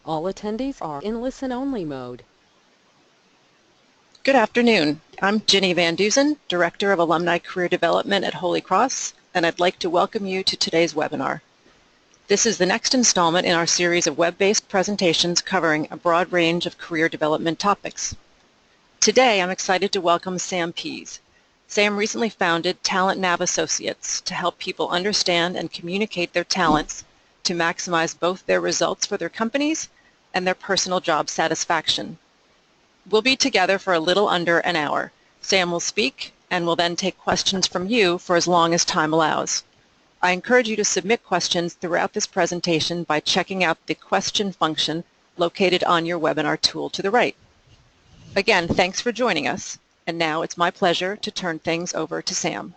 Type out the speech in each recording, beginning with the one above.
All attendees are in listen-only mode. Good afternoon. I'm Ginny Van Dusen, Director of Alumni Career Development at Holy Cross, and I'd like to welcome you to today's webinar. This is the next installment in our series of web-based presentations covering a broad range of career development topics. Today, I'm excited to welcome Sam Pease. Sam recently founded Talentnav Associates to help people understand and communicate their talents to maximize both their results for their companies and their personal job satisfaction. We'll be together for a little under an hour. Sam will speak and will then take questions from you for as long as time allows. I encourage you to submit questions throughout this presentation by checking out the question function located on your webinar tool to the right. Again, thanks for joining us. And now it's my pleasure to turn things over to Sam.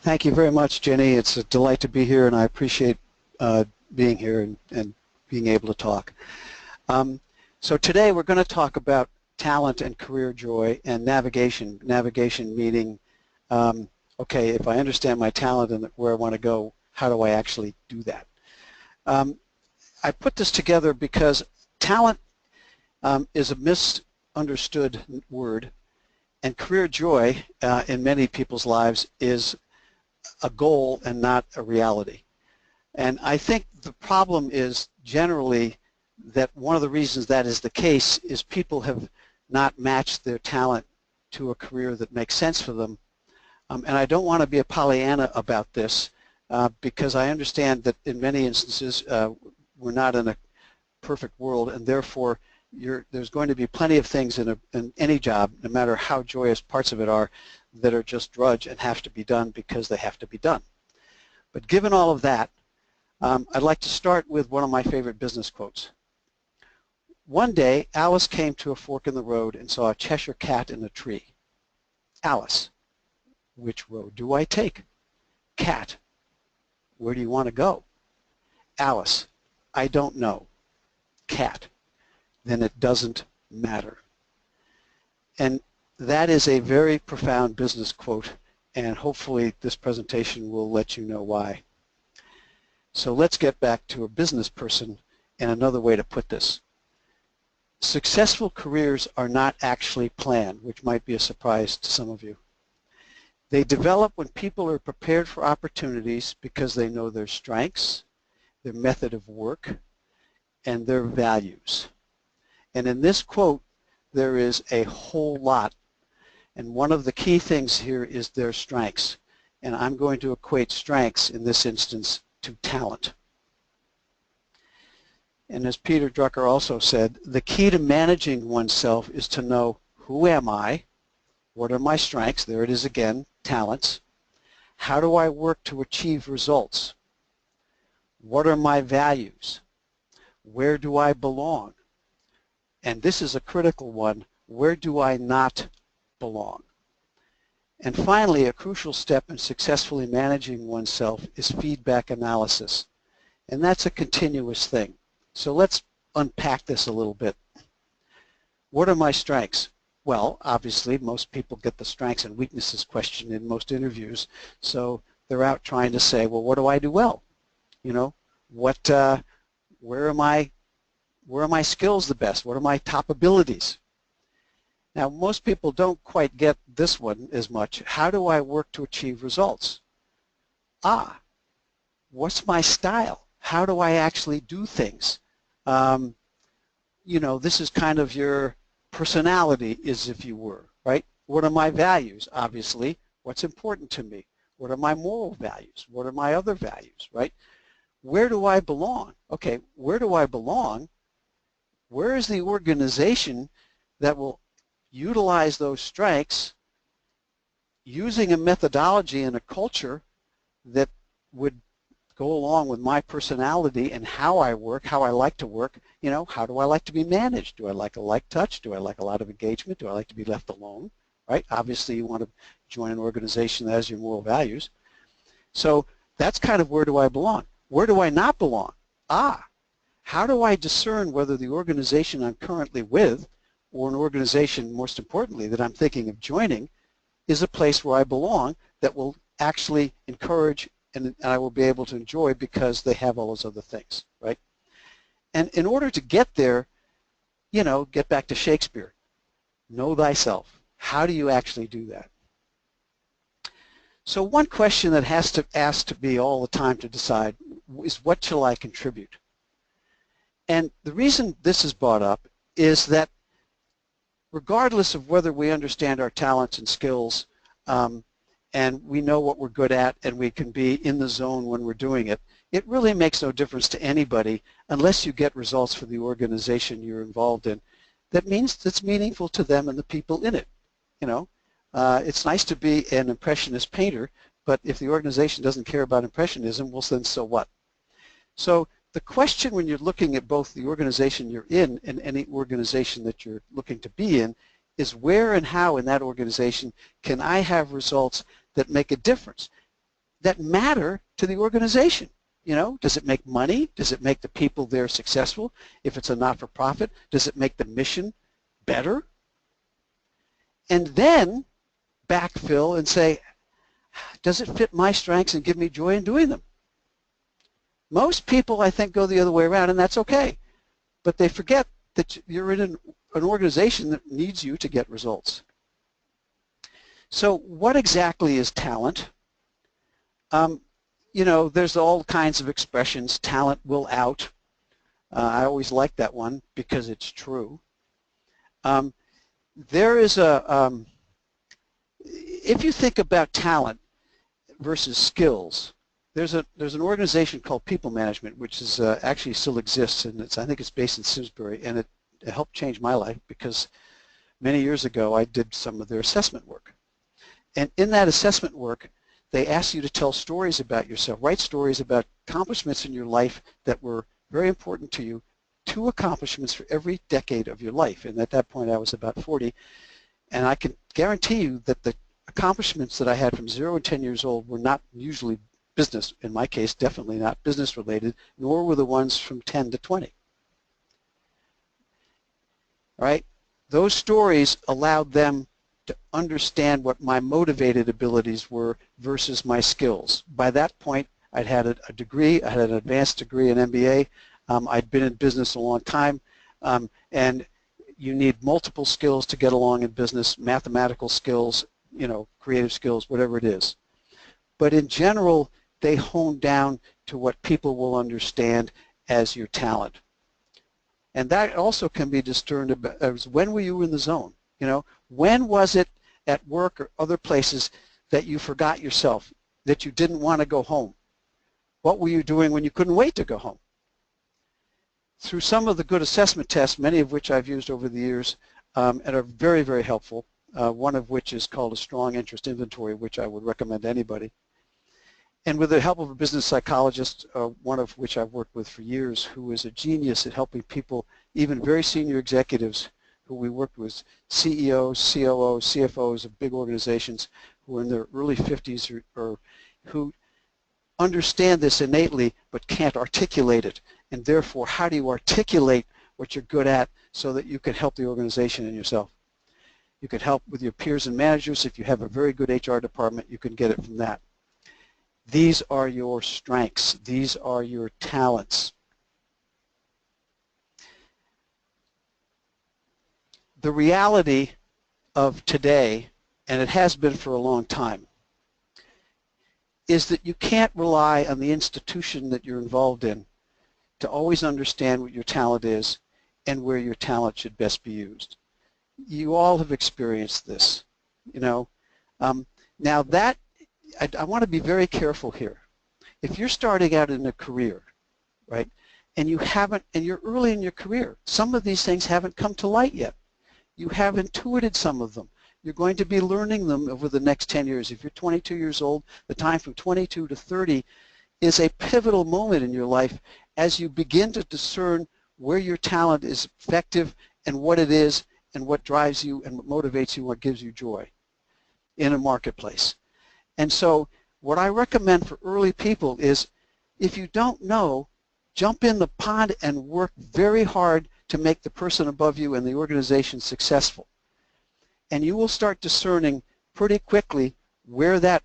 Thank you very much, Jenny. It's a delight to be here, and I appreciate being here and being able to talk. So today we're going to talk about talent and career joy and navigation. Navigation meaning, okay, if I understand my talent and where I want to go, how do I actually do that? I put this together because talent is a misunderstood word, and career joy in many people's lives is a goal and not a reality. And I think the problem is generally that one of the reasons that is the case is people have not matched their talent to a career that makes sense for them. And I don't want to be a Pollyanna about this because I understand that in many instances we're not in a perfect world, and therefore there's going to be plenty of things in any job, no matter how joyous parts of it are, that are just drudge and have to be done because they have to be done. But given all of that, I'd like to start with one of my favorite business quotes. One day, Alice came to a fork in the road and saw a Cheshire cat in a tree. Alice, which road do I take? Cat, where do you want to go? Alice, I don't know. Cat, then it doesn't matter. And that is a very profound business quote, and hopefully this presentation will let you know why. So let's get back to a business person and another way to put this. Successful careers are not actually planned, which might be a surprise to some of you. They develop when people are prepared for opportunities because they know their strengths, their method of work, and their values. And in this quote, there is a whole lot. And one of the key things here is their strengths. And I'm going to equate strengths in this instance to talent. And as Peter Drucker also said, the key to managing oneself is to know, who am I? What are my strengths? There it is again, talents. How do I work to achieve results? What are my values? Where do I belong? And this is a critical one, where do I not belong? And finally, a crucial step in successfully managing oneself is feedback analysis. And that's a continuous thing. So let's unpack this a little bit. What are my strengths? Well, obviously, most people get the strengths and weaknesses question in most interviews. So they're out trying to say, well, what do I do well? You know, where are my skills the best? What are my top abilities? Now, most people don't quite get this one as much. How do I work to achieve results? What's my style? How do I actually do things? You know, this is kind of your personality, as if you were, right? What are my values? Obviously, what's important to me? What are my moral values? What are my other values, right? Where do I belong? Okay, where do I belong? Where is the organization that will utilize those strengths using a methodology and a culture that would go along with my personality and how I work, how I like to work? You know, how do I like to be managed? Do I like a light touch? Do I like a lot of engagement? Do I like to be left alone? Right? Obviously, you want to join an organization that has your moral values. So that's kind of where do I belong. Where do I not belong? How do I discern whether the organization I'm currently with, or an organization, most importantly, that I'm thinking of joining, is a place where I belong that will actually encourage and I will be able to enjoy because they have all those other things, right? And in order to get there, you know, get back to Shakespeare. Know thyself. How do you actually do that? So one question that has to ask to be all the time to decide is, what shall I contribute? And the reason this is brought up is that regardless of whether we understand our talents and skills, and we know what we're good at and we can be in the zone when we're doing it, it really makes no difference to anybody unless you get results for the organization you're involved in. That means that's meaningful to them and the people in it. You know, it's nice to be an impressionist painter, but if the organization doesn't care about impressionism, well then so what? So the question when you're looking at both the organization you're in and any organization that you're looking to be in is, where and how in that organization can I have results that make a difference, that matter to the organization? You know, does it make money? Does it make the people there successful? If it's a not-for-profit, does it make the mission better? And then backfill and say, does it fit my strengths and give me joy in doing them? Most people, I think, go the other way around, and that's okay. But they forget that you're in an organization that needs you to get results. So what exactly is talent? You know, there's all kinds of expressions. Talent will out. I always like that one because it's true. There is a, if you think about talent versus skills, there's an organization called People Management, which is actually still exists, and I think it's based in Simsbury, and it helped change my life because many years ago I did some of their assessment work. And in that assessment work, they ask you to tell stories about yourself, write stories about accomplishments in your life that were very important to you, 2 accomplishments for every decade of your life. And at that point I was about 40, and I can guarantee you that the accomplishments that I had from 0 to 10 years old were not usually business, in my case definitely not business related, nor were the ones from 10 to 20. All right? Those stories allowed them to understand what my motivated abilities were versus my skills. By that point, I'd had a degree, I had an advanced degree, an MBA. I'd been in business a long time, and you need multiple skills to get along in business, mathematical skills, you know, creative skills, whatever it is. But in general, they hone down to what people will understand as your talent. And that also can be discerned about as, when were you in the zone? You know, when was it at work or other places that you forgot yourself, that you didn't want to go home? What were you doing when you couldn't wait to go home? Through some of the good assessment tests, many of which I've used over the years and are very, very helpful, one of which is called a strong interest inventory, which I would recommend to anybody. And with the help of a business psychologist, one of which I've worked with for years, who is a genius at helping people, even very senior executives who we worked with, CEOs, COOs, CFOs of big organizations who are in their early 50s or who understand this innately but can't articulate it. And therefore, how do you articulate what you're good at so that you can help the organization and yourself? You can help with your peers and managers. If you have a very good HR department, you can get it from that. These are your strengths. These are your talents. The reality of today, and it has been for a long time, is that you can't rely on the institution that you're involved in to always understand what your talent is and where your talent should best be used. You all have experienced this, you know. Now that, I want to be very careful here. If you're starting out in a career, right, and you haven't, and you're early in your career, some of these things haven't come to light yet. You have intuited some of them. You're going to be learning them over the next 10 years. If you're 22 years old, the time from 22 to 30 is a pivotal moment in your life as you begin to discern where your talent is effective and what it is and what drives you and what motivates you, what gives you joy in a marketplace. And so what I recommend for early people is, if you don't know, jump in the pond and work very hard to make the person above you and the organization successful. And you will start discerning pretty quickly where that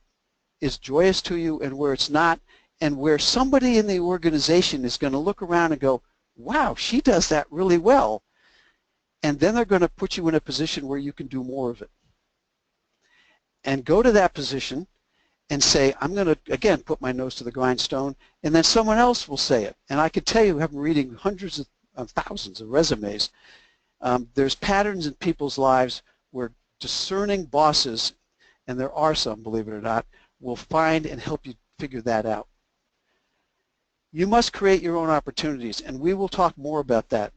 is joyous to you and where it's not, and where somebody in the organization is going to look around and go, wow, she does that really well. And then they're going to put you in a position where you can do more of it. And go to that position and say, I'm going to, again, put my nose to the grindstone, and then someone else will say it. And I can tell you, I've been reading hundreds of thousands of resumes. There's patterns in people's lives where discerning bosses, and there are some, believe it or not, will find and help you figure that out. You must create your own opportunities, and we will talk more about that,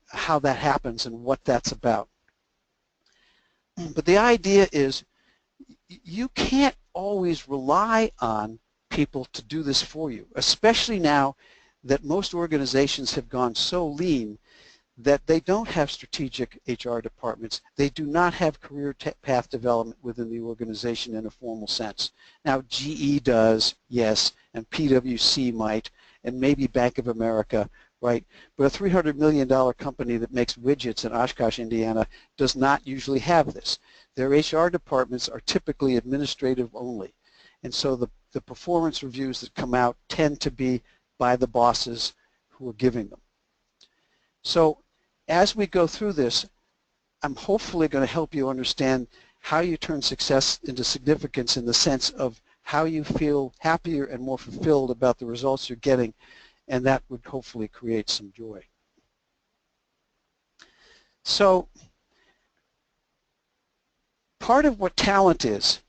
how that happens and what that's about. But the idea is you can't always rely on people to do this for you, especially now that most organizations have gone so lean that they don't have strategic HR departments. They do not have career path development within the organization in a formal sense. Now, GE does, yes, and PwC might, and maybe Bank of America, right? But a $300 million company that makes widgets in Oshkosh, Indiana, does not usually have this. Their HR departments are typically administrative only. And so the performance reviews that come out tend to be by the bosses who are giving them. So as we go through this, I'm hopefully going to help you understand how you turn success into significance in the sense of how you feel happier and more fulfilled about the results you're getting, and that would hopefully create some joy. So part of what talent is,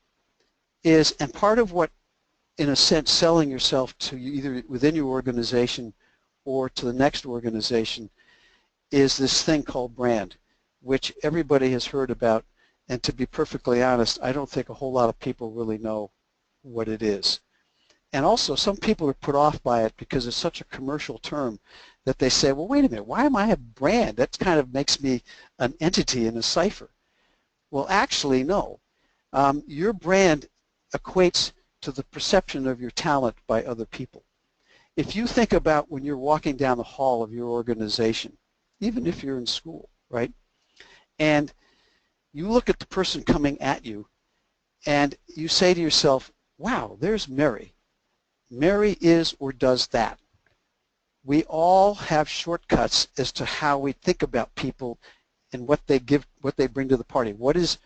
and part of what, in a sense, selling yourself to either within your organization or to the next organization, is this thing called brand, which everybody has heard about, and to be perfectly honest, I don't think a whole lot of people really know what it is. And also, some people are put off by it because it's such a commercial term that they say, well, wait a minute, why am I a brand? That kind of makes me an entity in a cipher. Well, actually, no. Your brand equates to the perception of your talent by other people. If you think about when you're walking down the hall of your organization, even if you're in school, right, and you look at the person coming at you and you say to yourself, wow, there's Mary. Mary is or does that. We all have shortcuts as to how we think about people and what they bring to the party. What is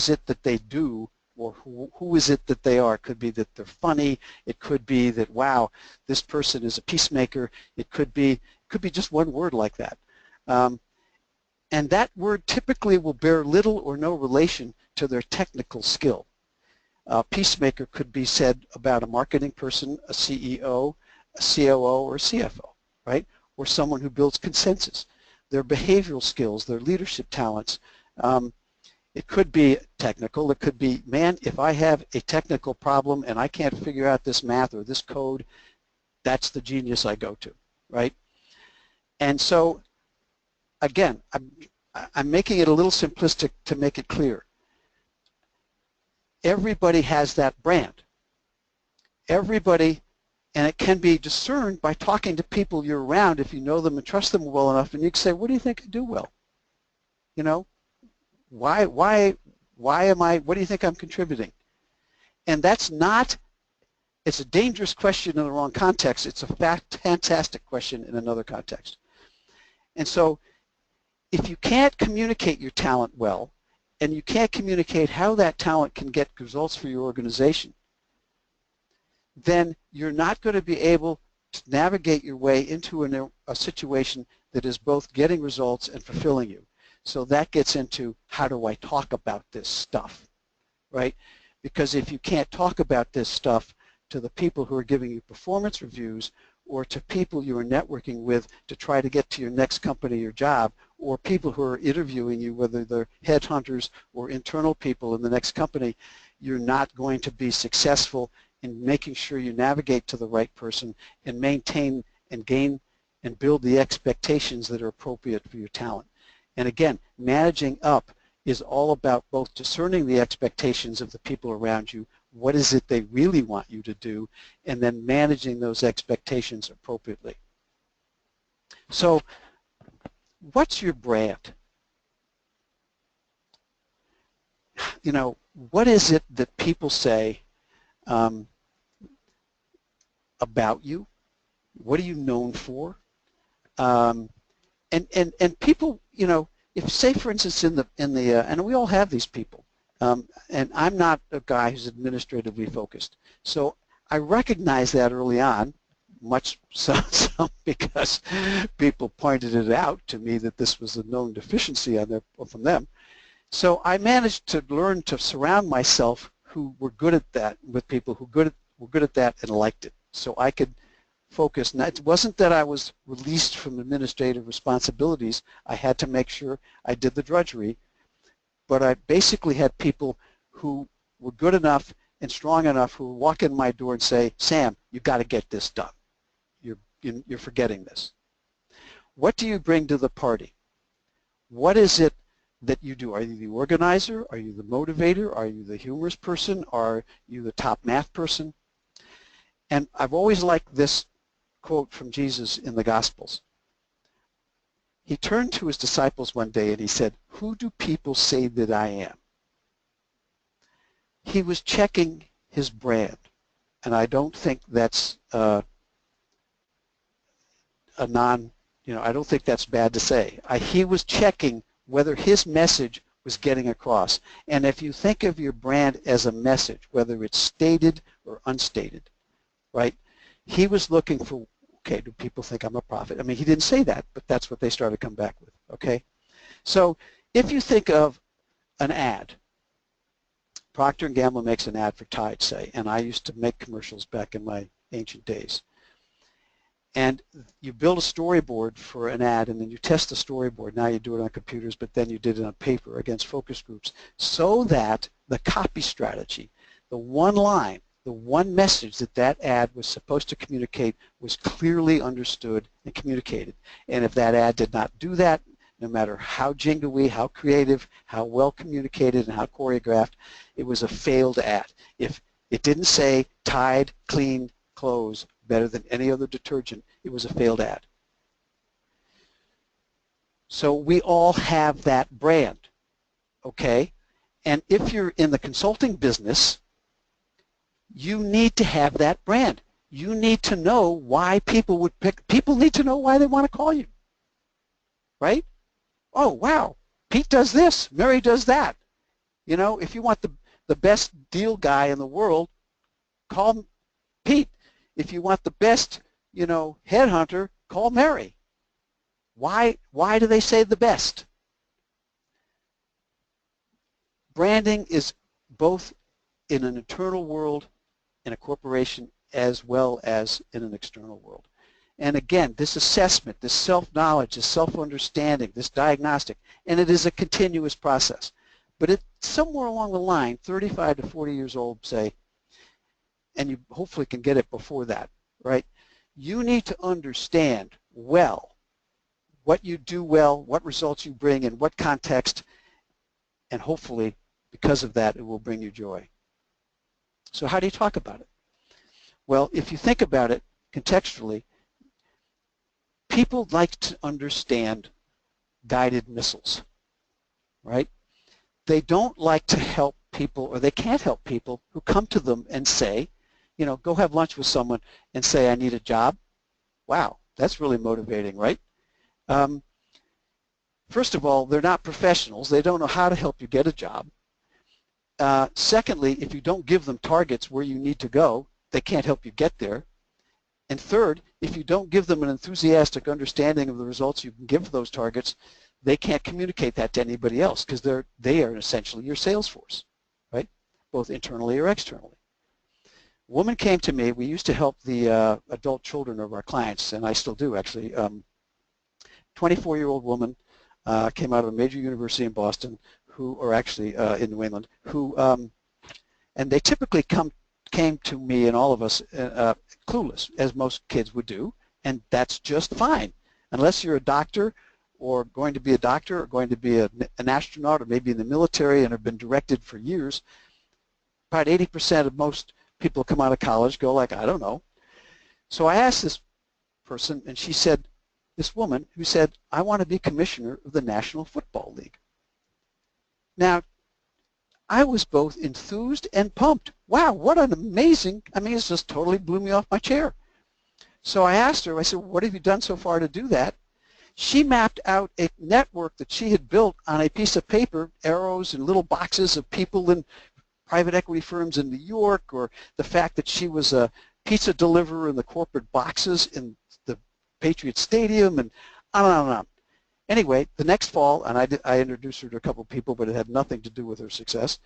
it that they do, or who is it that they are? It could be that they're funny. It could be that, wow, this person is a peacemaker. It could be just one word like that. And that word typically will bear little or no relation to their technical skill. Peacemaker could be said about a marketing person, a CEO, a COO, or a CFO, right? Or someone who builds consensus. Their behavioral skills, their leadership talents. It could be technical. It could be, man, if I have a technical problem and I can't figure out this math or this code, that's the genius I go to, right? And so, again, I'm making it a little simplistic to make it clear. Everybody has that brand. Everybody, and it can be discerned by talking to people you're around if you know them and trust them well enough, and you can say, what do you think I do well? You know, why am I, what do you think I'm contributing? And that's not, it's a dangerous question in the wrong context. It's a fantastic question in another context. And so if you can't communicate your talent well, and you can't communicate how that talent can get results for your organization, then you're not going to be able to navigate your way into a situation that is both getting results and fulfilling you. So that gets into, how do I talk about this stuff, right? Because if you can't talk about this stuff to the people who are giving you performance reviews, or to people you are networking with to try to get to your next company or job, or people who are interviewing you, whether they're headhunters or internal people in the next company, you're not going to be successful in making sure you navigate to the right person and maintain and gain and build the expectations that are appropriate for your talent. And again, managing up is all about both discerning the expectations of the people around you, what is it they really want you to do, and then managing those expectations appropriately. So, what's your brand? You know, what is it that people say about you? What are you known for? And people, you know, if say for instance in the and we all have these people, and I'm not a guy who's administratively focused, so I recognize that early on, much so because people pointed it out to me that this was a known deficiency on from them. So I managed to learn to surround myself who were good at that, with people who were good at that and liked it, so I could focus. Now, it wasn't that I was released from administrative responsibilities. I had to make sure I did the drudgery, but I basically had people who were good enough and strong enough who would walk in my door and say, Sam, you've got to get this done. You're forgetting this. What do you bring to the party? What is it that you do? Are you the organizer? Are you the motivator? Are you the humorous person? Are you the top math person? And I've always liked this quote from Jesus in the Gospels. He turned to his disciples one day and he said, "Who do people say that I am?" He was checking his brand, and I don't think that's I don't think that's bad to say. He was checking whether his message was getting across. And if you think of your brand as a message, whether it's stated or unstated, right? He was looking for, okay, do people think I'm a prophet? I mean, he didn't say that, but that's what they started to come back with, okay? So if you think of an ad, Procter & Gamble makes an ad for Tide, say, and I used to make commercials back in my ancient days. And you build a storyboard for an ad, and then you test the storyboard. Now you do it on computers, but then you did it on paper against focus groups, so that the copy strategy, the one line, the one message that ad was supposed to communicate was clearly understood and communicated. And if that ad did not do that, no matter how jingoey, how creative, how well communicated, and how choreographed, it was a failed ad. If it didn't say Tide clean clothes better than any other detergent, it was a failed ad. So we all have that brand, okay? And if you're in the consulting business, you need to have that brand. You need to know why people would pick. People need to know why they want to call you, right? Oh, wow, Pete does this, Mary does that. You know, if you want the best deal guy in the world, call Pete. If you want the best, you know, headhunter, call Mary. Why do they say the best? Branding is both in an internal world in a corporation as well as in an external world. And again, this assessment, this self-knowledge, this self-understanding, this diagnostic, and it is a continuous process. But it's somewhere along the line, 35 to 40 years old, say, and you hopefully can get it before that, right? You need to understand well what you do well, what results you bring, in what context, and hopefully, because of that, it will bring you joy. So how do you talk about it? Well, if you think about it contextually, people like to understand guided missiles, right? They don't like to help people, or they can't help people who come to them and say, you know, go have lunch with someone and say, I need a job. Wow, that's really motivating, right? First of all, they're not professionals. They don't know how to help you get a job. Secondly, if you don't give them targets where you need to go, they can't help you get there. And third, if you don't give them an enthusiastic understanding of the results you can give those targets, they can't communicate that to anybody else, because they are essentially your sales force, right? Both internally or externally. A woman came to me. We used to help the adult children of our clients, and I still do actually. 24-year-old woman came out of a major university in Boston, or actually in New England, and they typically came to me and all of us clueless, as most kids would do, and that's just fine, unless you're a doctor or going to be a doctor or going to be an astronaut or maybe in the military and have been directed for years. About 80% of most people come out of college go like, I don't know. So I asked this person, and she said, this woman who said, I want to be commissioner of the National Football League. Now, I was both enthused and pumped. Wow, what an amazing, I mean, it just totally blew me off my chair. So I asked her, I said, what have you done so far to do that? She mapped out a network that she had built on a piece of paper, arrows and little boxes of people in private equity firms in New York, or the fact that she was a pizza deliverer in the corporate boxes in the Patriot Stadium, and on and on and on. Anyway, the next fall, and I introduced her to a couple of people, but it had nothing to do with her success,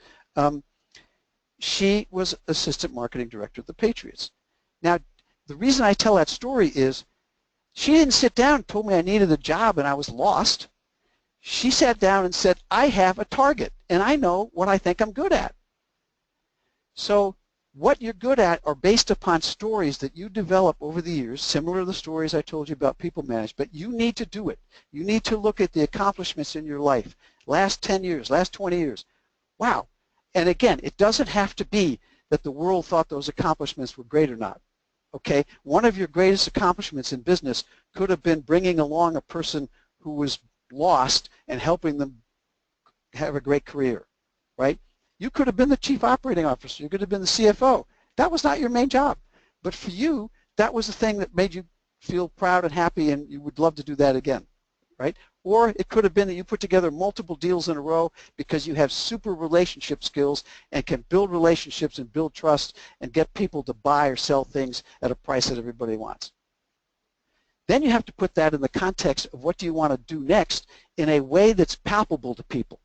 she was assistant marketing director of the Patriots. Now, the reason I tell that story is she didn't sit down and told me I needed a job and I was lost. She sat down and said, I have a target and I know what I think I'm good at. So what you're good at are based upon stories that you develop over the years, similar to the stories I told you about people management, but you need to do it. You need to look at the accomplishments in your life, last 10 years, last 20 years. Wow. And again, it doesn't have to be that the world thought those accomplishments were great or not. Okay? One of your greatest accomplishments in business could have been bringing along a person who was lost and helping them have a great career, right? You could have been the chief operating officer. You could have been the CFO. That was not your main job. But for you, that was the thing that made you feel proud and happy and you would love to do that again, right? Or it could have been that you put together multiple deals in a row because you have super relationship skills and can build relationships and build trust and get people to buy or sell things at a price that everybody wants. Then you have to put that in the context of what do you want to do next in a way that's palpable to people,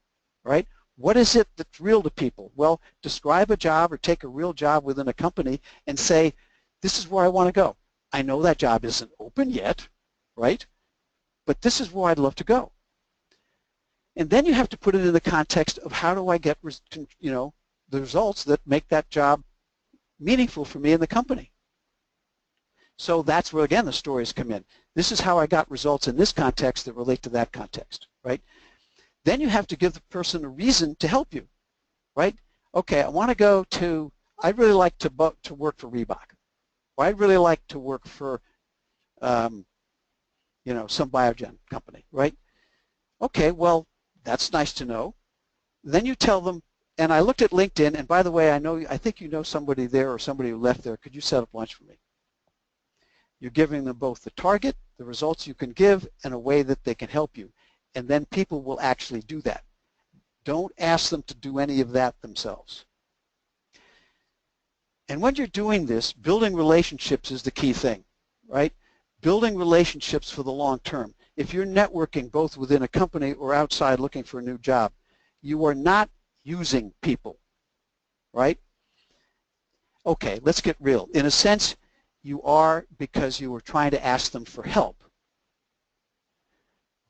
right? What is it that's real to people? Well, describe a job or take a real job within a company and say, this is where I want to go. I know that job isn't open yet, right? But this is where I'd love to go. And then you have to put it in the context of how do I get, the results that make that job meaningful for me and the company. So that's where, again, the stories come in. This is how I got results in this context that relate to that context, right? Then you have to give the person a reason to help you, right? Okay, I want to go to, I'd really like to work for Reebok, or I'd really like to work for, some biogen company, right? Okay, well, that's nice to know. Then you tell them, and I looked at LinkedIn, and by the way, I think you know somebody there or somebody who left there. Could you set up lunch for me? You're giving them both the target, the results you can give, and a way that they can help you. And then people will actually do that. Don't ask them to do any of that themselves. And when you're doing this, building relationships is the key thing, right? Building relationships for the long term. If you're networking both within a company or outside looking for a new job, you are not using people, right? Okay, let's get real. In a sense, you are because you were trying to ask them for help.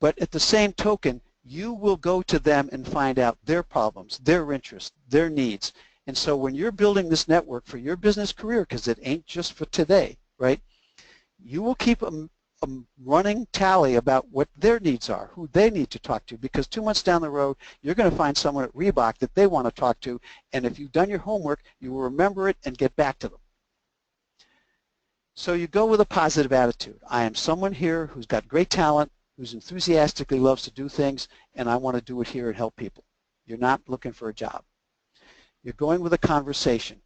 But at the same token, you will go to them and find out their problems, their interests, their needs. And so when you're building this network for your business career, because it ain't just for today, right, you will keep a running tally about what their needs are, who they need to talk to, because 2 months down the road, you're going to find someone at Reebok that they want to talk to, and if you've done your homework, you will remember it and get back to them. So you go with a positive attitude. I am someone here who's got great talent, who's enthusiastically loves to do things, and I want to do it here and help people. You're not looking for a job. You're going with a conversation.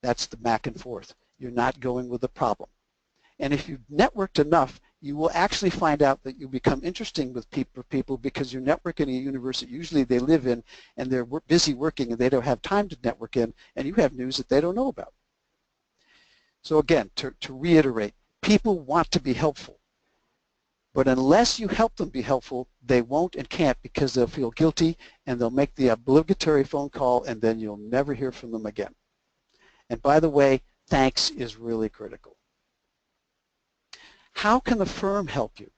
That's the back and forth. You're not going with a problem. And if you've networked enough, you will actually find out that you become interesting with people because you network in a universe that usually they live in and they're busy working and they don't have time to network in, and you have news that they don't know about. So again, to reiterate, people want to be helpful. But unless you help them be helpful, they won't and can't because they'll feel guilty and they'll make the obligatory phone call and then you'll never hear from them again. And by the way, thanks is really critical. How can the firm help you?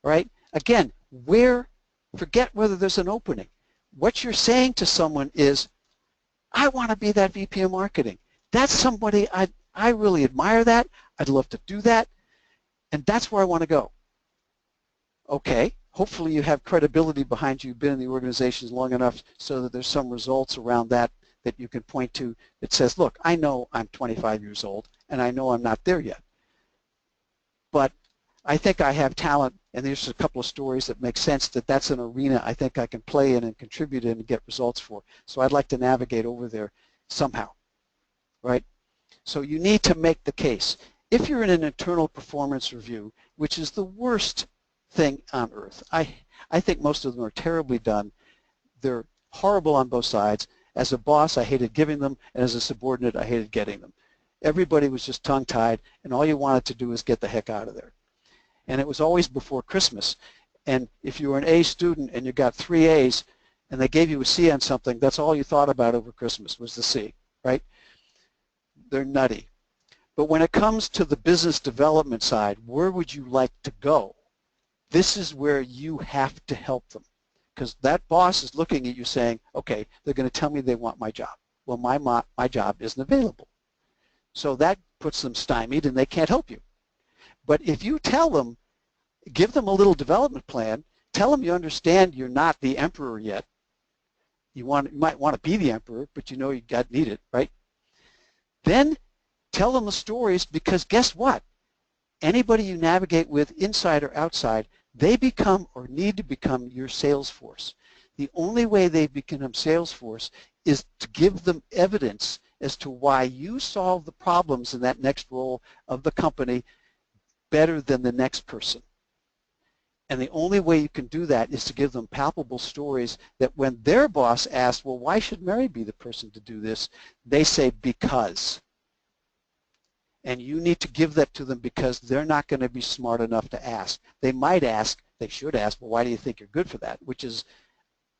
Right? Again, forget whether there's an opening. What you're saying to someone is, I want to be that VP of marketing. That's somebody, I really admire that. I'd love to do that. And that's where I want to go. Okay, hopefully you have credibility behind you. You've been in the organizations long enough so that there's some results around that that you can point to that says, look, I know I'm 25 years old and I know I'm not there yet. But I think I have talent, and there's a couple of stories that make sense that that's an arena I think I can play in and contribute in and get results for. So I'd like to navigate over there somehow, right? So you need to make the case. If you're in an internal performance review, which is the worst thing on earth. I think most of them are terribly done. They're horrible on both sides. As a boss, I hated giving them, and as a subordinate, I hated getting them. Everybody was just tongue-tied, and all you wanted to do was get the heck out of there. And it was always before Christmas. And if you were an A student and you got 3 A's and they gave you a C on something, that's all you thought about over Christmas was the C, right? They're nutty. But when it comes to the business development side, where would you like to go? This is where you have to help them, because that boss is looking at you saying, okay, they're going to tell me they want my job. Well, my job isn't available. So that puts them stymied and they can't help you. But if you tell them, give them a little development plan, tell them you understand you're not the emperor yet. You might want to be the emperor, but you know you need it, right? Then tell them the stories, because guess what? Anybody you navigate with, inside or outside, they become or need to become your sales force. The only way they become sales force is to give them evidence as to why you solve the problems in that next role of the company better than the next person. And the only way you can do that is to give them palpable stories that when their boss asks, well, why should Mary be the person to do this? They say, because. And you need to give that to them, because they're not going to be smart enough to ask. They might ask, they should ask, well, why do you think you're good for that? Which is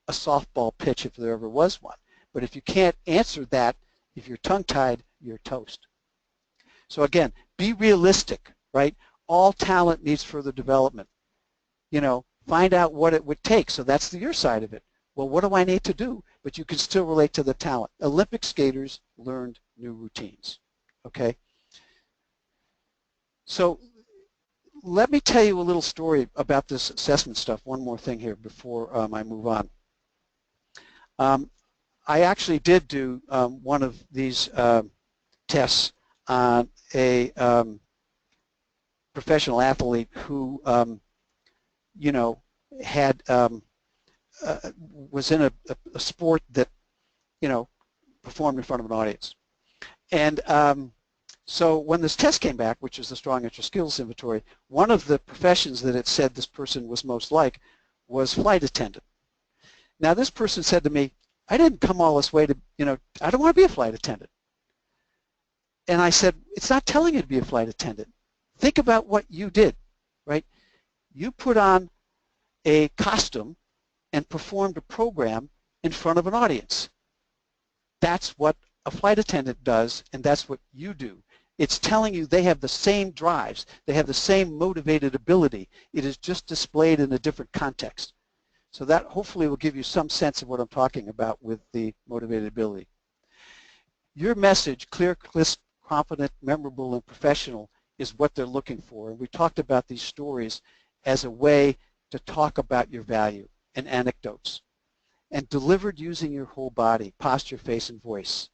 a softball pitch if there ever was one. But if you can't answer that, if you're tongue-tied, you're toast. So again, be realistic, right? All talent needs further development. You know, find out what it would take. So that's your side of it. Well, what do I need to do? But you can still relate to the talent. Olympic skaters learned new routines, okay? So let me tell you a little story about this assessment stuff. One more thing here before I move on. I actually did do one of these tests on a professional athlete who, you know, had was in a sport that, you know, performed in front of an audience. And so when this test came back, which is the Strong Interest Skills Inventory, one of the professions that it said this person was most like was flight attendant. Now this person said to me, I didn't come all this way to, you know, I don't want to be a flight attendant. And I said, it's not telling you to be a flight attendant. Think about what you did, right? You put on a costume and performed a program in front of an audience. That's what a flight attendant does, and that's what you do. It's telling you they have the same drives. They have the same motivated ability. It is just displayed in a different context. So that hopefully will give you some sense of what I'm talking about with the motivated ability. Your message, clear, crisp, confident, memorable, and professional, is what they're looking for. And we talked about these stories as a way to talk about your value and anecdotes, and delivered using your whole body, posture, face, and voice.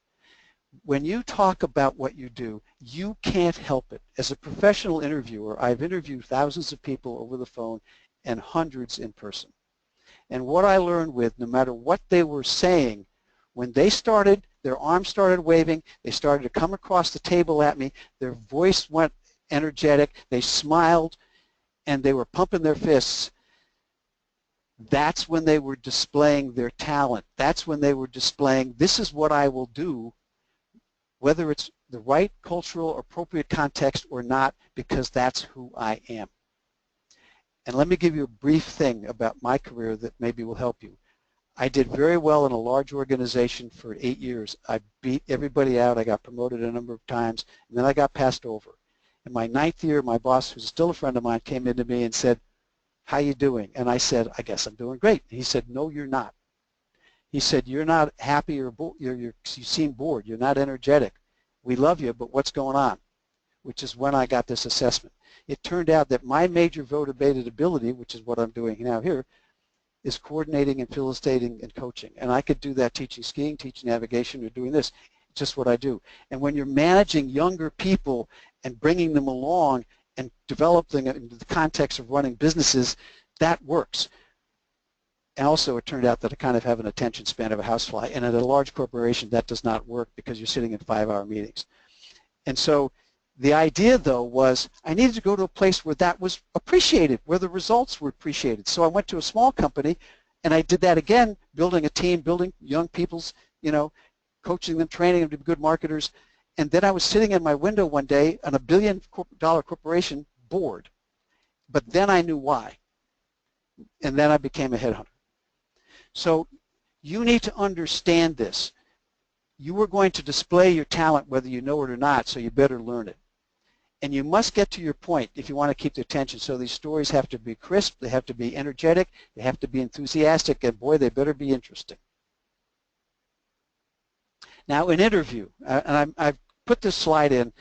When you talk about what you do, you can't help it. As a professional interviewer, I've interviewed thousands of people over the phone and hundreds in person. And what I learned with, no matter what they were saying, when they started, their arms started waving, they started to come across the table at me, their voice went energetic, they smiled, and they were pumping their fists, that's when they were displaying their talent. That's when they were displaying, this is what I will do, whether it's the right cultural appropriate context or not, because that's who I am. And let me give you a brief thing about my career that maybe will help you. I did very well in a large organization for 8 years. I beat everybody out. I got promoted a number of times, and then I got passed over. In my 9th year, my boss, who's still a friend of mine, came into me and said, how you doing? And I said, I guess I'm doing great. He said, no, you're not. He said, you're not happy or you seem bored. You're not energetic. We love you, but what's going on? Which is when I got this assessment. It turned out that my major motivated ability, which is what I'm doing now here, is coordinating and facilitating and coaching. And I could do that teaching skiing, teaching navigation, or doing this. It's just what I do. And when you're managing younger people and bringing them along and developing it into the context of running businesses, that works. And also it turned out that I kind of have an attention span of a housefly. And at a large corporation, that does not work because you're sitting in 5-hour meetings. And so The idea, though, was I needed to go to a place where that was appreciated, where the results were appreciated. So I went to a small company, and I did that again, building a team, building young people's, coaching them, training them to be good marketers. And then I was sitting in my window one day on a $1 billion corporation, bored. But then I knew why. And then I became a headhunter. So you need to understand this. You are going to display your talent whether you know it or not, so you better learn it. And you must get to your point if you want to keep the attention. So these stories have to be crisp, they have to be energetic, they have to be enthusiastic, and boy, they better be interesting. Now, an interview, and I've put this slide in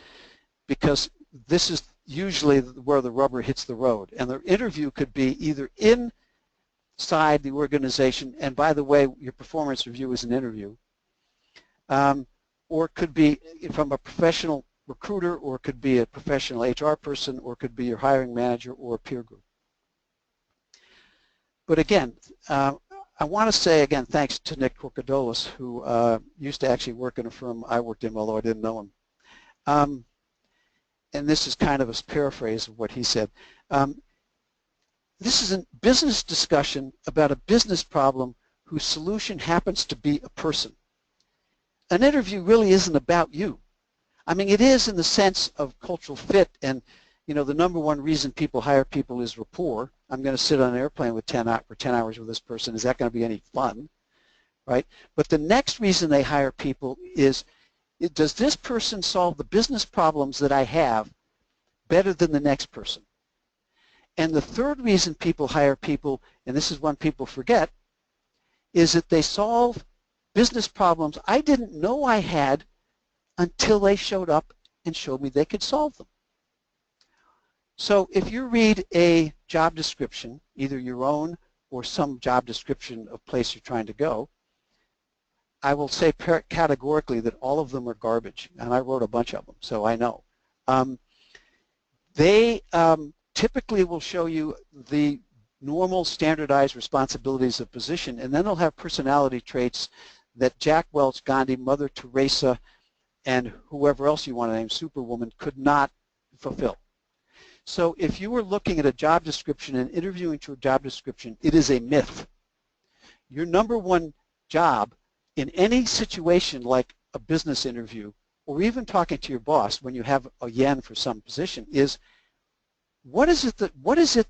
because this is usually where the rubber hits the road. And the interview could be either inside the organization, and by the way, your performance review is an interview, or it could be from a professional recruiter, or it could be a professional HR person, or it could be your hiring manager or a peer group. But again, I want to say again thanks to Nick Korkodolis, who used to actually work in a firm I worked in, although I didn't know him. And this is kind of a paraphrase of what he said. This is a business discussion about a business problem whose solution happens to be a person. An interview really isn't about you. I mean, it is in the sense of cultural fit, and the number one reason people hire people is rapport. I'm going to sit on an airplane with 10 hours with this person. Is that going to be any fun, right? But the next reason they hire people is, does this person solve the business problems that I have better than the next person? And the third reason people hire people, and this is one people forget, is that they solve business problems I didn't know I had until they showed up and showed me they could solve them. So if you read a job description, either your own or some job description of place you're trying to go, I will say categorically that all of them are garbage, and I wrote a bunch of them, so I know. They typically will show you the normal standardized responsibilities of position, and then they'll have personality traits that Jack Welch, Gandhi, Mother Teresa, and whoever else you want to name, Superwoman, could not fulfill. So if you were looking at a job description and interviewing to a job description, it is a myth. Your number one job in any situation like a business interview, or even talking to your boss when you have a yen for some position, is what is it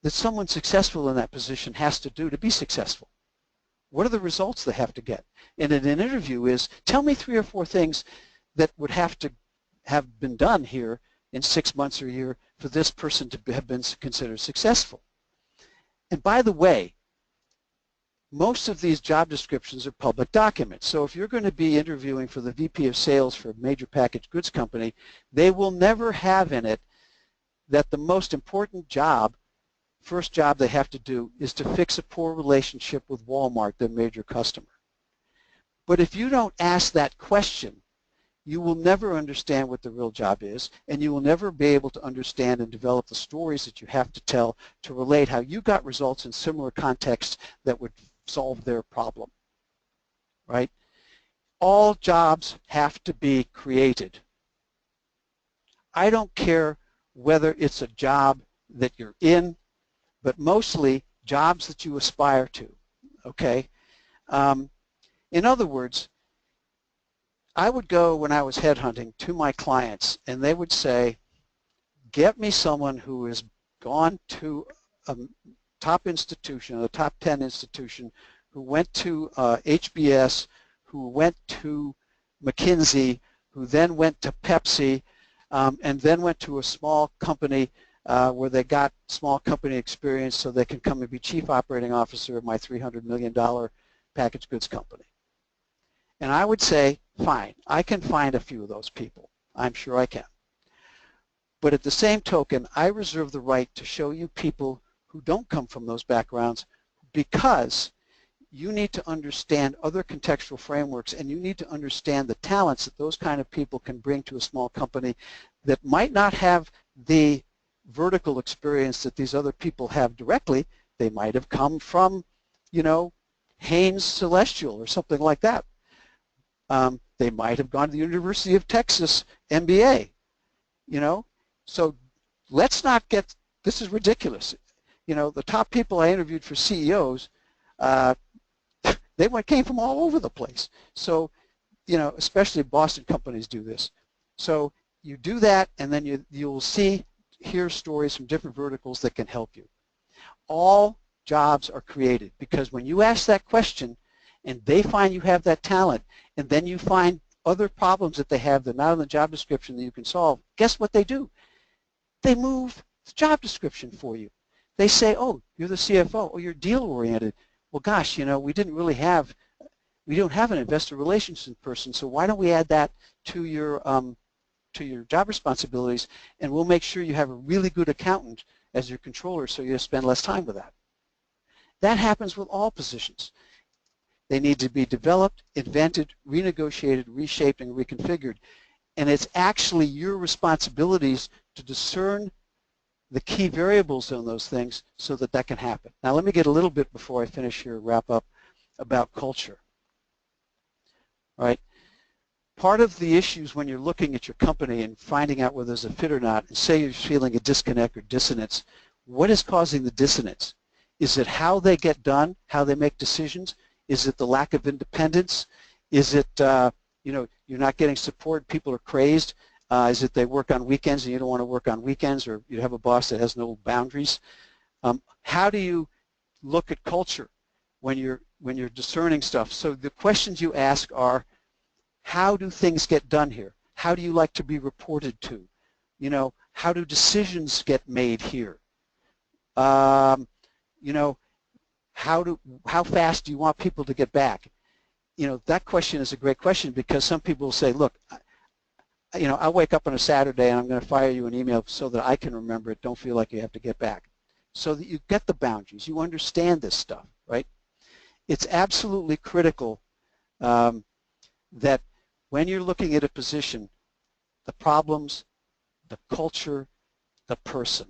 that someone successful in that position has to do to be successful? What are the results they have to get? And in an interview is, tell me 3 or 4 things that would have to have been done here in 6 months or a year for this person to have been considered successful. And by the way, most of these job descriptions are public documents. So if you're going to be interviewing for the VP of Sales for a major packaged goods company, they will never have in it that the most important job, first job they have to do, is to fix a poor relationship with Walmart, their major customer. But if you don't ask that question, you will never understand what the real job is, and you will never be able to understand and develop the stories that you have to tell to relate how you got results in similar contexts that would solve their problem, right? All jobs have to be created. I don't care whether it's a job that you're in, but mostly jobs that you aspire to, okay? In other words, I would go when I was headhunting to my clients, and they would say, get me someone who has gone to a top institution, a top 10 institution, who went to HBS, who went to McKinsey, who then went to Pepsi, and then went to a small company where they got small company experience so they can come and be chief operating officer of my $300 million packaged goods company. And I would say, fine, I can find a few of those people. I'm sure I can. But at the same token, I reserve the right to show you people who don't come from those backgrounds, because you need to understand other contextual frameworks, and you need to understand the talents that those kind of people can bring to a small company that might not have the vertical experience that these other people have directly. They might have come from, Haynes Celestial or something like that. They might have gone to the University of Texas MBA. you know. So let's not get, this is ridiculous. You know, the top people I interviewed for CEOs, came from all over the place. So, you know, especially Boston companies do this. So you do that, and then you'll hear stories from different verticals that can help you. All jobs are created because when you ask that question and they find you have that talent, and then you find other problems that they have that are not in the job description that you can solve, guess what they do? They move the job description for you. They say, oh, you're the CFO, or you're deal-oriented. Well, gosh, you know, we don't have an investor relations person, so why don't we add that to your job responsibilities, and we'll make sure you have a really good accountant as your controller so you spend less time with that. That happens with all positions. They need to be developed, invented, renegotiated, reshaped, and reconfigured. And it's actually your responsibilities to discern the key variables on those things so that that can happen. Now let me get a little bit, before I finish here, wrap up, about culture. All right. Part of the issues when you're looking at your company and finding out whether there's a fit or not, and say you're feeling a disconnect or dissonance, what is causing the dissonance? Is it how they get done, how they make decisions? Is it the lack of independence? Is it, you know, you're not getting support, people are crazed? Is it they work on weekends and you don't want to work on weekends, or you have a boss that has no boundaries? How do you look at culture when you're discerning stuff? So the questions you ask are, how do things get done here? How do you like to be reported to? You know, how do decisions get made here? You know, how fast do you want people to get back? You know, that question is a great question, because some people will say, look, you know, I'll wake up on a Saturday and I'm going to fire you an email so that I can remember it. Don't feel like you have to get back. So that you get the boundaries. You understand this stuff, right? It's absolutely critical that when you're looking at a position, the problems, the culture, the person.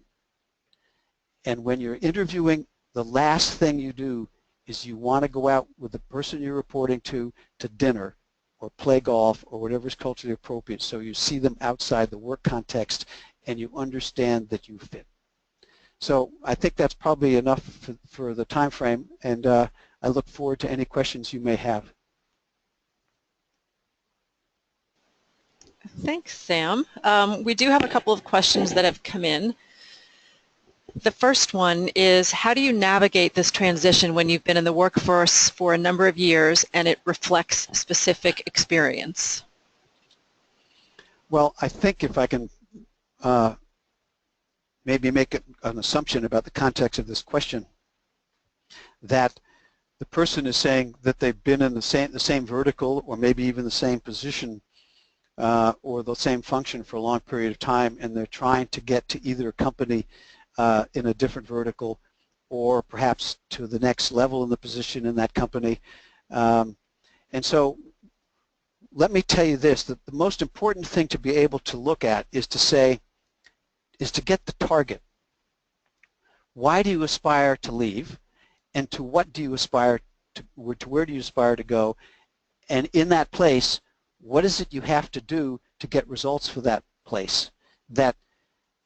And when you're interviewing, the last thing you do is you want to go out with the person you're reporting to dinner or play golf or whatever is culturally appropriate, so you see them outside the work context and you understand that you fit. So I think that's probably enough for the time frame, and I look forward to any questions you may have. Thanks, Sam. We do have a couple of questions that have come in. The first one is, how do you navigate this transition when you've been in the workforce for a number of years and it reflects specific experience? Well, I think if I can maybe make an assumption about the context of this question, that the person is saying that they've been in the same vertical, or maybe even the same position or the same function for a long period of time, and they're trying to get to either a company in a different vertical, or perhaps to the next level in the position in that company. And so let me tell you this, that the most important thing to be able to look at is to get the target. Why do you aspire to leave, and to what do you aspire to where do you aspire to go? And in that place, what is it you have to do to get results for that place that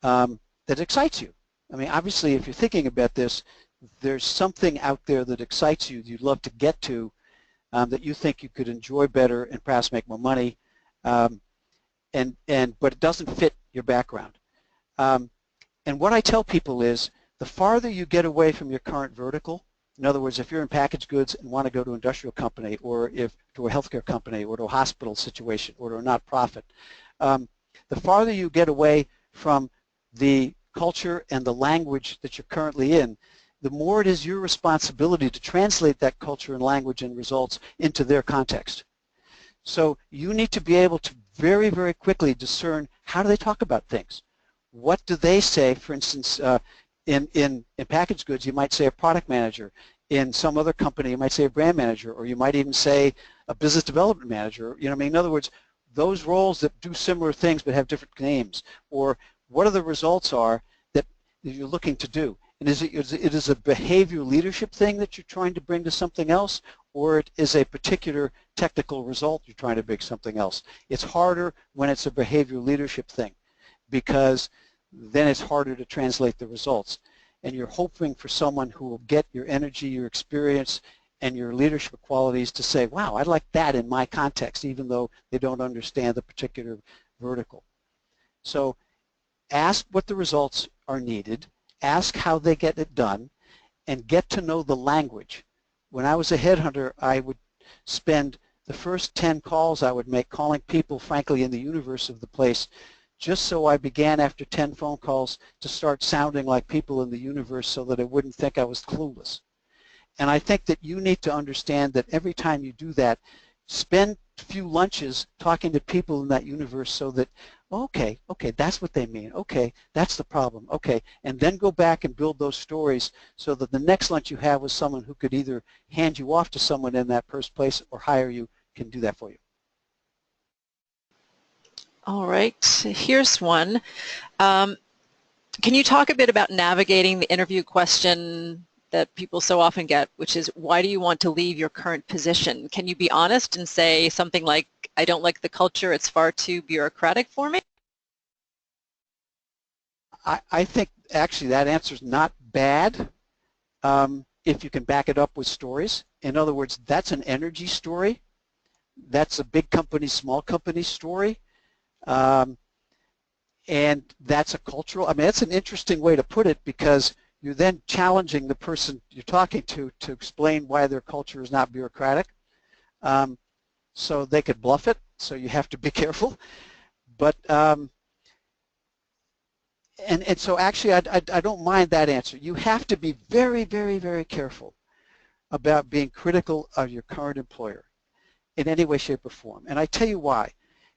that excites you? I mean, obviously, if you're thinking about this, there's something out there that excites you, you'd love to get to, that you think you could enjoy better and perhaps make more money, but it doesn't fit your background. And what I tell people is, the farther you get away from your current vertical, in other words, if you're in packaged goods and want to go to an industrial company, or to a healthcare company, or to a hospital situation, or to a not-profit, the farther you get away from the culture and the language that you're currently in, the more it is your responsibility to translate that culture and language and results into their context. So you need to be able to very, very quickly discern, how do they talk about things? What do they say? For instance, in packaged goods, you might say a product manager. In some other company, you might say a brand manager, or you might even say a business development manager. You know what I mean? In other words, those roles that do similar things but have different names, or what are the results are that you're looking to do. And is it a behavior leadership thing that you're trying to bring to something else, or it is a particular technical result you're trying to bring something else? It's harder when it's a behavior leadership thing, because then it's harder to translate the results. And you're hoping for someone who will get your energy, your experience, and your leadership qualities to say, wow, I like that in my context, even though they don't understand the particular vertical. So ask what the results are needed, ask how they get it done, and get to know the language. When I was a headhunter, I would spend the first 10 calls I would make calling people, frankly, in the universe of the place, just so I began after 10 phone calls to start sounding like people in the universe so that I wouldn't think I was clueless. And I think that you need to understand that every time you do that, spend a few lunches talking to people in that universe so that, okay, that's what they mean. Okay, that's the problem. Okay, and then go back and build those stories so that the next lunch you have with someone who could either hand you off to someone in that first place or hire you can do that for you. All right, here's one. Can you talk a bit about navigating the interview question that people so often get, which is, why do you want to leave your current position? Can you be honest and say something like, I don't like the culture, it's far too bureaucratic for me? I think actually that answer is not bad if you can back it up with stories. In other words, that's an energy story. That's a big company, small company story. And that's a cultural, I mean, that's an interesting way to put it, because you're then challenging the person you're talking to explain why their culture is not bureaucratic. So they could bluff it, so you have to be careful. But, and so actually I don't mind that answer. You have to be very, very, very careful about being critical of your current employer in any way, shape, or form. And I tell you why.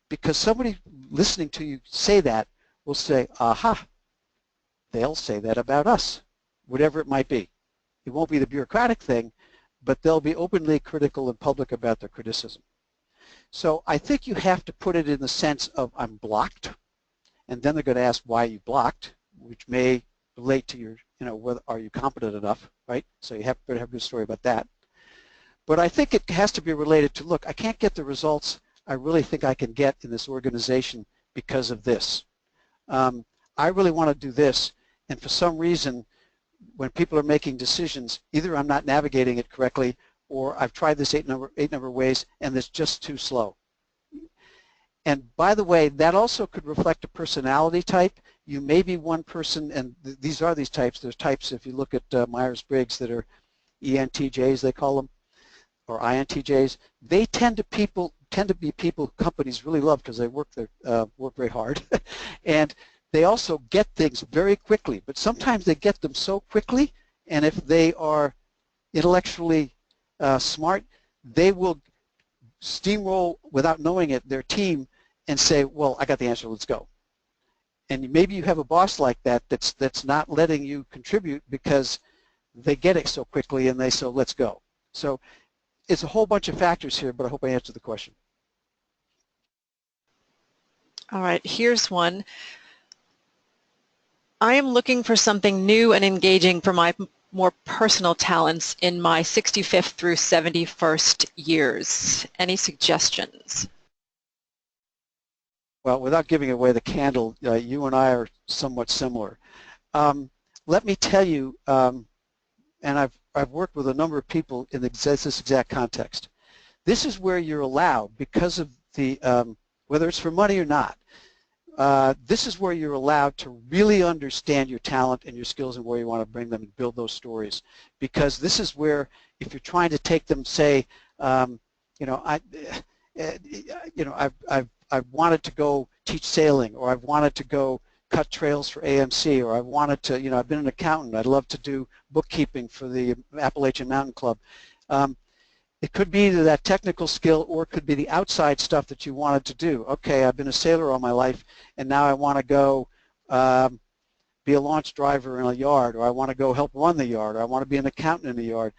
Because somebody listening to you say that will say, aha, they'll say that about us, whatever it might be. It won't be the bureaucratic thing, but they'll be openly critical and public about their criticism. So I think you have to put it in the sense of, I'm blocked, and then they're going to ask why you blocked, which may relate to your, whether are you competent enough, right? So you better have a good story about that. But I think it has to be related to, look, I can't get the results I really think I can get in this organization because of this. I really want to do this, and for some reason, when people are making decisions, either I'm not navigating it correctly, or I've tried this eight number ways, and it's just too slow. And by the way, that also could reflect a personality type. You may be one person, and these are these types. There's types, if you look at Myers-Briggs, that are ENTJs, they call them, or INTJs. They tend to be people companies really love because they work very hard, and they also get things very quickly. But sometimes they get them so quickly, and if they are intellectually smart, they will steamroll without knowing it their team and say, well, I got the answer, let's go. And maybe you have a boss like that that's not letting you contribute because they get it so quickly and they say, let's go. So it's a whole bunch of factors here, but I hope I answered the question. All right, here's one. I am looking for something new and engaging for my more personal talents in my 65th through 71st years. Any suggestions? Well, without giving away the candle, you and I are somewhat similar. Let me tell you, and I've worked with a number of people in this exact context. This is where you're allowed, because of the, whether it's for money or not, this is where you're allowed to really understand your talent and your skills and where you want to bring them and build those stories. Because this is where, if you're trying to take them, say, I've wanted to go teach sailing, or I've wanted to go cut trails for AMC, or I've wanted to, I've been an accountant, I'd love to do bookkeeping for the Appalachian Mountain Club. It could be either that technical skill, or it could be the outside stuff that you wanted to do. Okay, I've been a sailor all my life, and now I want to go be a launch driver in a yard, or I want to go help run the yard, or I want to be an accountant in the yard.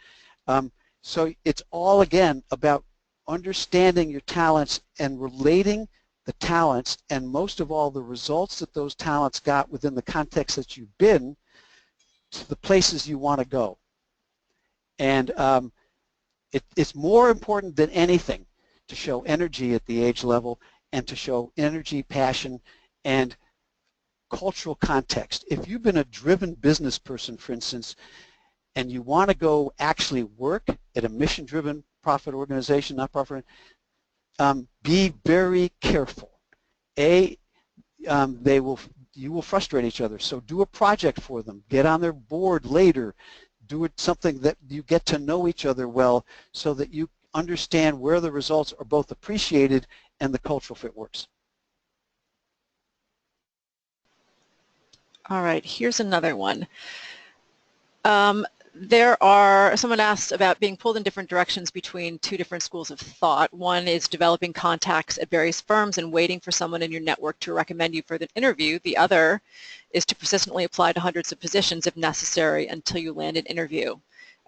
So it's all, again, about understanding your talents and relating the talents, and most of all the results that those talents got within the context that you've been, to the places you want to go. And it's more important than anything to show energy at the age level, and to show energy, passion, and cultural context. If you've been a driven business person, for instance, and you want to go actually work at a mission-driven profit organization, not-profit, be very careful. You will frustrate each other, so do a project for them. Get on their board later. Do it something that you get to know each other well so that you understand where the results are both appreciated and the cultural fit works. All right, here's another one. Someone asked about being pulled in different directions between two different schools of thought. One is developing contacts at various firms and waiting for someone in your network to recommend you for the interview. The other is to persistently apply to hundreds of positions if necessary until you land an interview.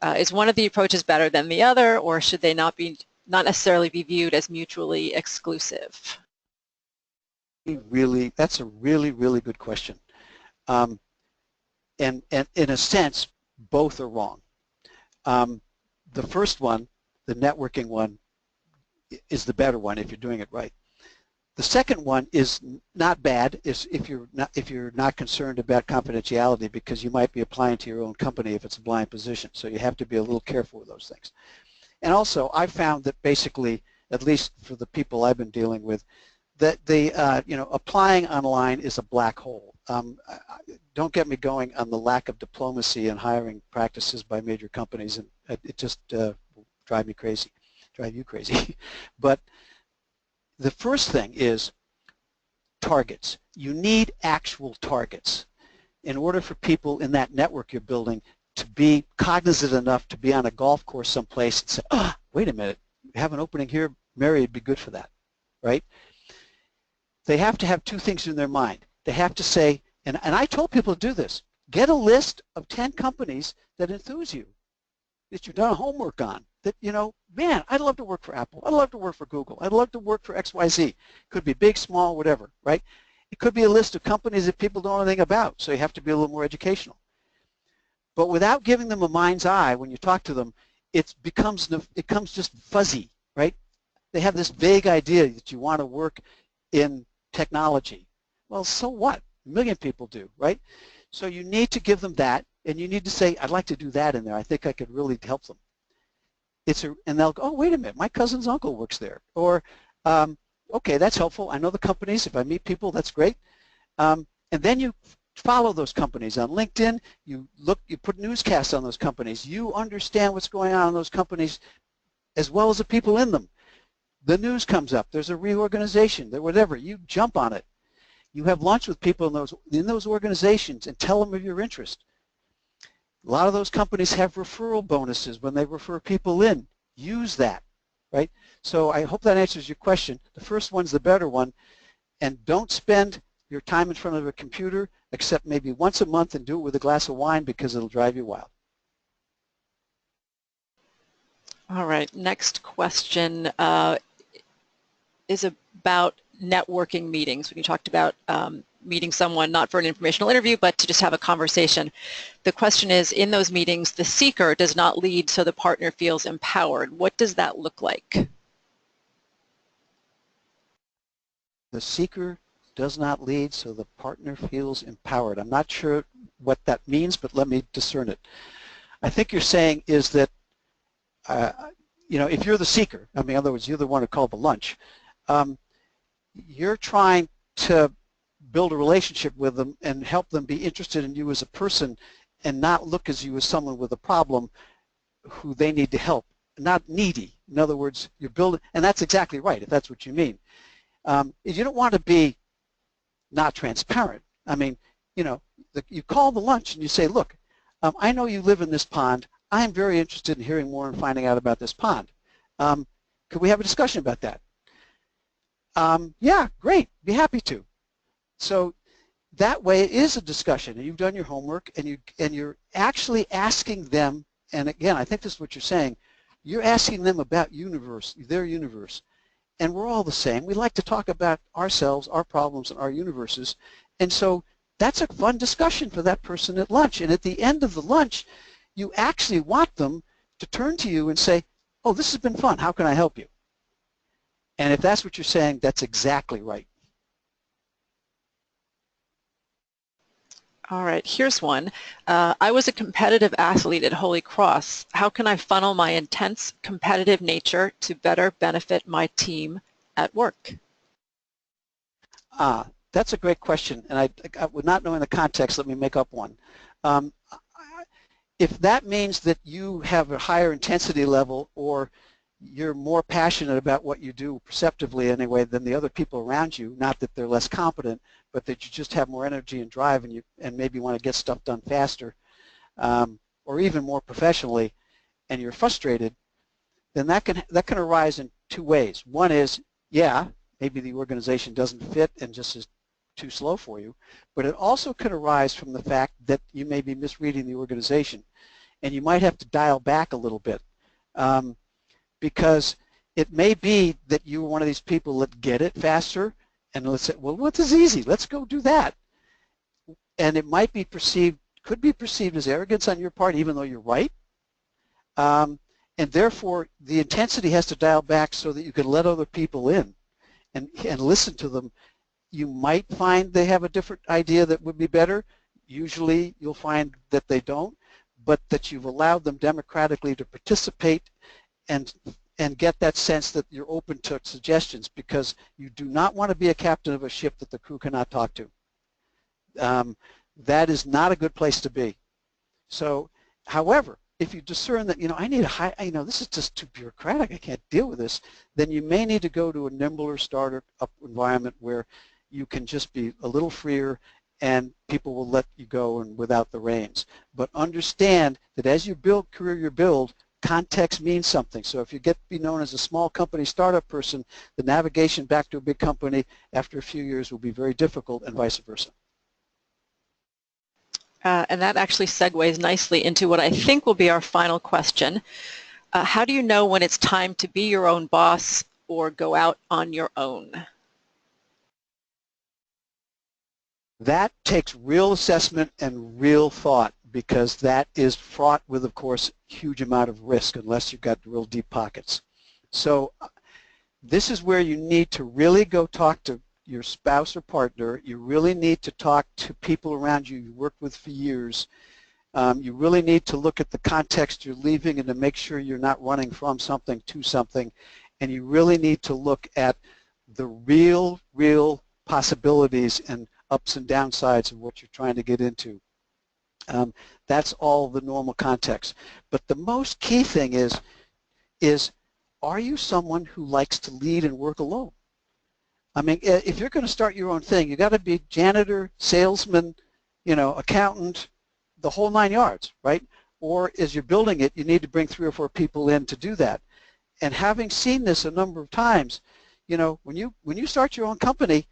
Is one of the approaches better than the other, or should they not necessarily be viewed as mutually exclusive? That's a really, really good question. And in a sense, both are wrong. The first one, the networking one, is the better one if you're doing it right. The second one is not bad if you're not concerned about confidentiality, because you might be applying to your own company if it's a blind position. So you have to be a little careful with those things. And also, I found that basically, at least for the people I've been dealing with, that applying online is a black hole. Don't get me going on the lack of diplomacy and hiring practices by major companies, and it just drive you crazy. But the first thing is targets. You need actual targets in order for people in that network you're building to be cognizant enough to be on a golf course someplace and say, oh, wait a minute, you have an opening here, Mary would be good for that, right? They have to have two things in their mind. They have to say, and I told people to do this, get a list of 10 companies that enthuse you, that you've done homework on, that, man, I'd love to work for Apple, I'd love to work for Google, I'd love to work for XYZ. Could be big, small, whatever, right? It could be a list of companies that people don't know anything about, so you have to be a little more educational. But without giving them a mind's eye when you talk to them, it becomes just fuzzy, right? They have this vague idea that you want to work in technology. Well, so what? A million people do, right? So you need to give them that, and you need to say, I'd like to do that in there. I think I could really help them. And they'll go, oh, wait a minute, my cousin's uncle works there. Or, okay, that's helpful. I know the companies. If I meet people, that's great. And then you follow those companies on LinkedIn. You put newscasts on those companies. You understand what's going on in those companies as well as the people in them. The news comes up. There's a reorganization. Whatever. You jump on it. You have lunch with people in those organizations and tell them of your interest. A lot of those companies have referral bonuses when they refer people in. Use that, right? So I hope that answers your question. The first one's the better one, and don't spend your time in front of a computer except maybe once a month, and do it with a glass of wine, because it'll drive you wild. All right, next question is about networking meetings. When you talked about meeting someone not for an informational interview but to just have a conversation. The question is, in those meetings, the seeker does not lead so the partner feels empowered. What does that look like? The seeker does not lead so the partner feels empowered. I'm not sure what that means, but let me discern it. I think you're saying is that, if you're the seeker, in other words, you're the one who called the lunch, you're trying to build a relationship with them and help them be interested in you as a person and not look at you as someone with a problem who they need to help, not needy. In other words, you're building, and that's exactly right if that's what you mean. You don't want to be not transparent. You call the lunch and you say, look, I know you live in this pond. I am very interested in hearing more and finding out about this pond. Could we have a discussion about that? Yeah, great, be happy to. So that way it is a discussion, and you've done your homework, and you're actually asking them, and again, I think this is what you're saying, you're asking them about their universe. And we're all the same. We like to talk about ourselves, our problems, and our universes. And so that's a fun discussion for that person at lunch. And at the end of the lunch, you actually want them to turn to you and say, oh, this has been fun. How can I help you? And if that's what you're saying, that's exactly right. All right, here's one. I was a competitive athlete at Holy Cross. How can I funnel my intense competitive nature to better benefit my team at work? That's a great question, and with not knowing the context, let me make up one. If that means that you have a higher intensity level or you're more passionate about what you do, perceptively anyway, than the other people around you, not that they're less competent, but that you just have more energy and drive and maybe want to get stuff done faster, or even more professionally, and you're frustrated, then that can arise in two ways. One is, yeah, maybe the organization doesn't fit and just is too slow for you, but it also can arise from the fact that you may be misreading the organization, and you might have to dial back a little bit. Because it may be that you're one of these people that get it faster, and let's say, well, what is easy? Let's go do that. And it might be perceived, could be perceived as arrogance on your part, even though you're right. And therefore, the intensity has to dial back so that you can let other people in and listen to them. You might find they have a different idea that would be better. Usually, you'll find that they don't, but that you've allowed them democratically to participate and get that sense that you're open to suggestions, because you do not want to be a captain of a ship that the crew cannot talk to. That is not a good place to be. So, however, if you discern that, I need a high, this is just too bureaucratic, I can't deal with this, then you may need to go to a nimbler startup environment where you can just be a little freer and people will let you go and without the reins. But understand that as you build career you build, context means something. So if you get to be known as a small company startup person, the navigation back to a big company after a few years will be very difficult, and vice versa. And that actually segues nicely into what I think will be our final question. How do you know when it's time to be your own boss or go out on your own? That takes real assessment and real thought, because that is fraught with, of course, huge amount of risk unless you've got real deep pockets. So this is where you need to really go talk to your spouse or partner. You really need to talk to people around you you worked with for years. You really need to look at the context you're leaving and to make sure you're not running from something to something. And you really need to look at the real possibilities and ups and downsides of what you're trying to get into. That's all the normal context. But the most key thing is are you someone who likes to lead and work alone? I mean, if you're going to start your own thing, you got to be janitor, salesman, accountant, the whole 9 yards, right? Or as you're building it, you need to bring 3 or 4 people in to do that. And having seen this a number of times, when you start your own company,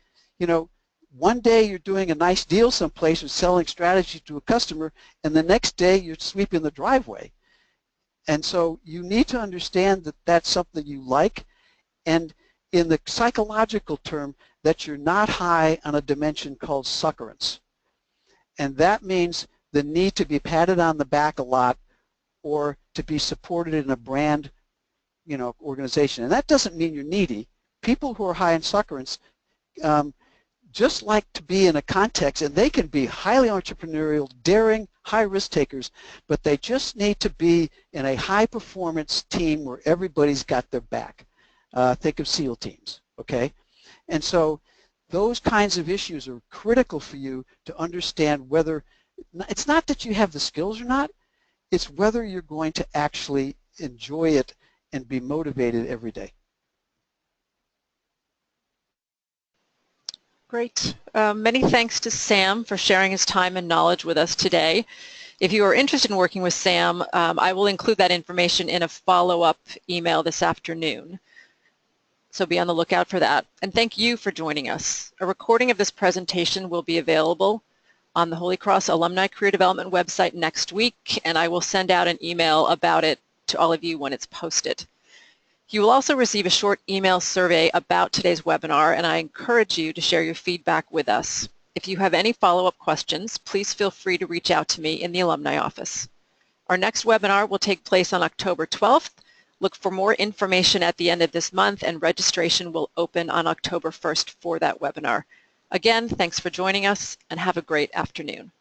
one day you're doing a nice deal someplace or selling strategy to a customer, and the next day you're sweeping the driveway. And so you need to understand that that's something you like, and in the psychological term, that you're not high on a dimension called suckerance. And that means the need to be patted on the back a lot or to be supported in a brand, organization. And that doesn't mean you're needy. People who are high in suckerance just like to be in a context, and they can be highly entrepreneurial, daring, high risk takers, but they just need to be in a high performance team where everybody's got their back. Think of SEAL teams, okay? And so those kinds of issues are critical for you to understand whether, it's not that you have the skills or not, it's whether you're going to actually enjoy it and be motivated every day. Great. Many thanks to Sam for sharing his time and knowledge with us today. If you are interested in working with Sam, I will include that information in a follow-up email this afternoon. So be on the lookout for that. And thank you for joining us. A recording of this presentation will be available on the Holy Cross Alumni Career Development website next week, and I will send out an email about it to all of you when it's posted. You will also receive a short email survey about today's webinar, and I encourage you to share your feedback with us. If you have any follow-up questions, please feel free to reach out to me in the alumni office. Our next webinar will take place on October 12th. Look for more information at the end of this month, and registration will open on October 1st for that webinar. Again, thanks for joining us, and have a great afternoon.